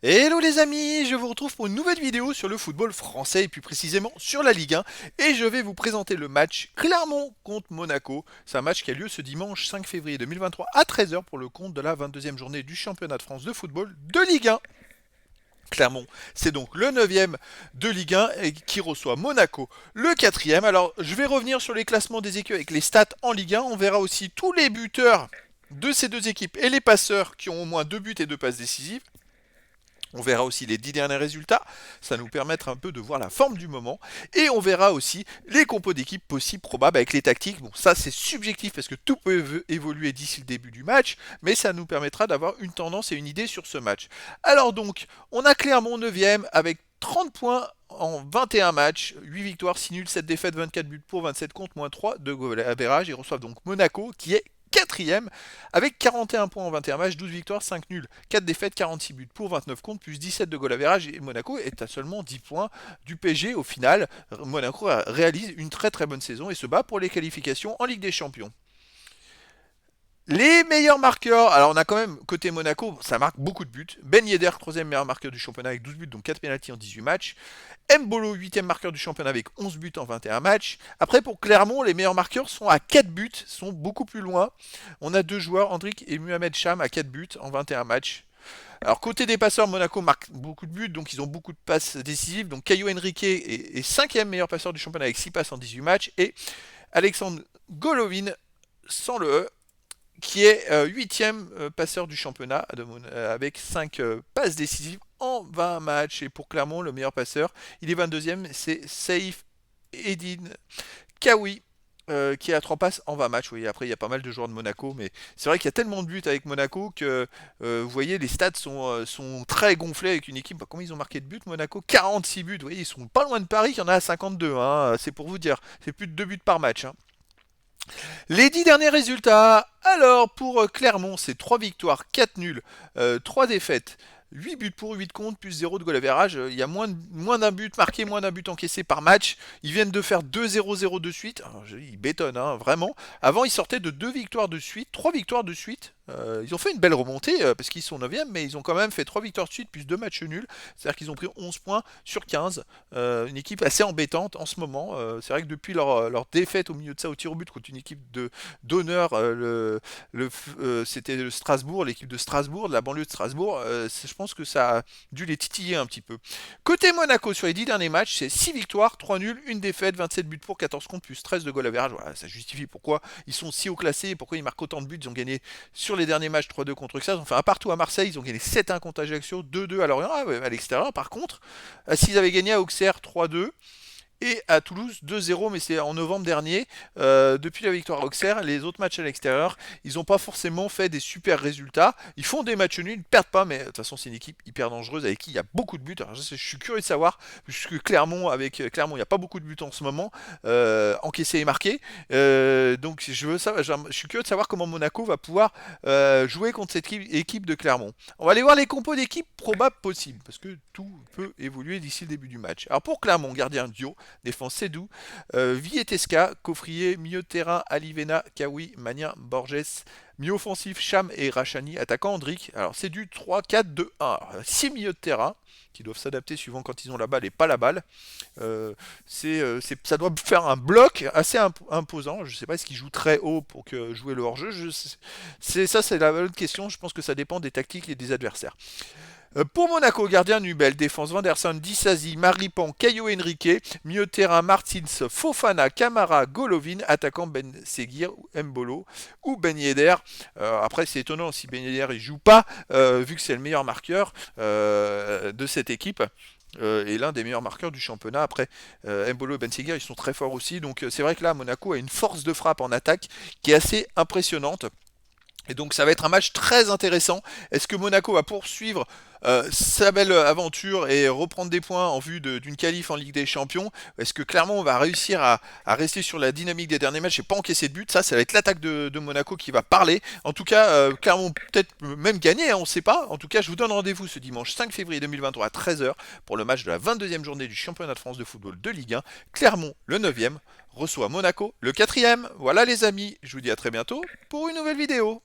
Hello les amis, je vous retrouve pour une nouvelle vidéo sur le football français et plus précisément sur la Ligue 1 et je vais vous présenter le match Clermont contre Monaco. C'est un match qui a lieu ce dimanche 5 février 2023 à 13h pour le compte de la 22e journée du championnat de France de football de Ligue 1. Clermont, c'est donc le 9e de Ligue 1 et qui reçoit Monaco le 4e. Alors je vais revenir sur les classements des équipes avec les stats en Ligue 1. On verra aussi tous les buteurs de ces deux équipes et les passeurs qui ont au moins 2 buts et 2 passes décisives. On verra aussi les 10 derniers résultats, ça nous permettra un peu de voir la forme du moment. Et on verra aussi les compos d'équipe possibles, probables avec les tactiques. Bon, ça c'est subjectif parce que tout peut évoluer d'ici le début du match, mais ça nous permettra d'avoir une tendance et une idée sur ce match. Alors donc, on a Clermont 9e avec 30 points en 21 matchs, 8 victoires, 6 nuls, 7 défaites, 24 buts pour, 27 contre, moins 3 de goal average. Ils reçoivent donc Monaco qui est quatrième avec 41 points en 21 matchs, 12 victoires, 5 nuls, 4 défaites, 46 buts pour 29 contre, plus 17 de goal average. Et Monaco est à seulement 10 points du PSG au final. Monaco réalise une très très bonne saison et se bat pour les qualifications en Ligue des Champions. Les meilleurs marqueurs, alors on a quand même côté Monaco, ça marque beaucoup de buts. Ben Yedder, troisième meilleur marqueur du championnat avec 12 buts, donc 4 pénaltys en 18 matchs. Mbolo, huitième marqueur du championnat avec 11 buts en 21 matchs. Après pour Clermont, les meilleurs marqueurs sont à 4 buts, sont beaucoup plus loin. On a deux joueurs, Hendrik et Mohamed Cham, à 4 buts en 21 matchs. Alors côté des passeurs, Monaco marque beaucoup de buts, donc ils ont beaucoup de passes décisives. Donc Caio Henrique est cinquième meilleur passeur du championnat avec 6 passes en 18 matchs. Et Alexandre Golovin, sans le E, qui est huitième passeur du championnat avec 5 passes décisives en 20 matchs. Et pour Clermont, le meilleur passeur, il est 22e, c'est Saif Edine Kawi. Qui est à 3 passes en 20 matchs. Oui, après, il y a pas mal de joueurs de Monaco, mais c'est vrai qu'il y a tellement de buts avec Monaco que vous voyez, les stats sont très gonflés avec une équipe. Bah, combien ils ont marqué de buts, Monaco? 46 buts. Vous voyez, ils sont pas loin de Paris, il y en a à 52. Hein, c'est pour vous dire. C'est plus de 2 buts par match. Hein. Les 10 derniers résultats. Alors, pour Clermont, c'est 3 victoires, 4 nuls, 3 défaites. 8 buts pour, 8 contre, plus 0 de goal average. Il y a moins d'un but marqué, moins d'un but encaissé par match. Ils viennent de faire 2-0-0 de suite. Alors, ils bétonnent, hein, vraiment. Avant, ils sortaient de 2 victoires de suite, 3 victoires de suite. Ils ont fait une belle remontée parce qu'ils sont 9e, mais ils ont quand même fait 3 victoires de suite plus 2 matchs nuls. C'est-à-dire qu'ils ont pris 11 points sur 15. Une équipe assez embêtante en ce moment. C'est vrai que depuis leur défaite au milieu de ça au tir au but contre une équipe d'honneur, c'était le Strasbourg, l'équipe de Strasbourg, de la banlieue de Strasbourg, je pense que ça a dû les titiller un petit peu. Côté Monaco, sur les 10 derniers matchs, c'est 6 victoires, 3 nuls, 1 défaite, 27 buts pour, 14 contre, plus 13 de goal average. Voilà, ça justifie pourquoi ils sont si haut classés et pourquoi ils marquent autant de buts. Ils ont gagné sur les derniers matchs 3-2 contre Auxerre. Ils ont fait un partout à Marseille, ils ont gagné 7-1 contre Ajaccio, 2-2 à Lorient, à l'extérieur. Par contre, s'ils avaient gagné à Auxerre 3-2, et à Toulouse 2-0, mais c'est en novembre dernier. Depuis la victoire à Auxerre, les autres matchs à l'extérieur, ils n'ont pas forcément fait des super résultats. Ils font des matchs nuls, ils ne perdent pas, mais de toute façon c'est une équipe hyper dangereuse avec qui il y a beaucoup de buts. Alors je suis curieux de savoir, puisque Clermont, avec Clermont, il n'y a pas beaucoup de buts en ce moment, encaissés et marqués. Donc je suis curieux de savoir comment Monaco va pouvoir jouer contre cette équipe de Clermont. On va aller voir les compos d'équipe probables possibles, parce que tout peut évoluer d'ici le début du match. Alors pour Clermont, gardien Dio, défense Sedou, Vietesca, Coffrier, milieu de terrain Alivena, Kawi, Magnin, Borges, milieu offensif Cham et Rachani, attaquant Hendrik. Alors c'est du 3-4-2-1. 6 milieux de terrain qui doivent s'adapter suivant quand ils ont la balle et pas la balle. Ça doit faire un bloc assez imposant. Je ne sais pas, est-ce qu'ils jouent très haut pour jouer le hors-jeu. C'est la bonne question. Je pense que ça dépend des tactiques et des adversaires. Pour Monaco, gardien Nubel, défense Vanderson, Dissasi, Maripan, Caio Henrique, milieu de terrain Martins, Fofana, Camara, Golovin, attaquant Ben Seguir, Mbolo ou Ben Yedder. Après c'est étonnant si Ben Yedder il joue pas, vu que c'est le meilleur marqueur de cette équipe. Et l'un des meilleurs marqueurs du championnat. Après, Mbolo et Ben Seguir, ils sont très forts aussi. Donc c'est vrai que là, Monaco a une force de frappe en attaque qui est assez impressionnante. Et donc ça va être un match très intéressant. Est-ce que Monaco va poursuivre sa belle aventure et reprendre des points en vue d'une qualif en Ligue des Champions? Est-ce que Clermont va réussir à rester sur la dynamique des derniers matchs et pas encaisser de but? Ça va être l'attaque de Monaco qui va parler. En tout cas, Clermont peut-être même gagner, hein, on ne sait pas. En tout cas, je vous donne rendez-vous ce dimanche 5 février 2023 à 13h pour le match de la 22e journée du championnat de France de football de Ligue 1. Clermont, le 9e, reçoit Monaco, le 4e. Voilà les amis, je vous dis à très bientôt pour une nouvelle vidéo.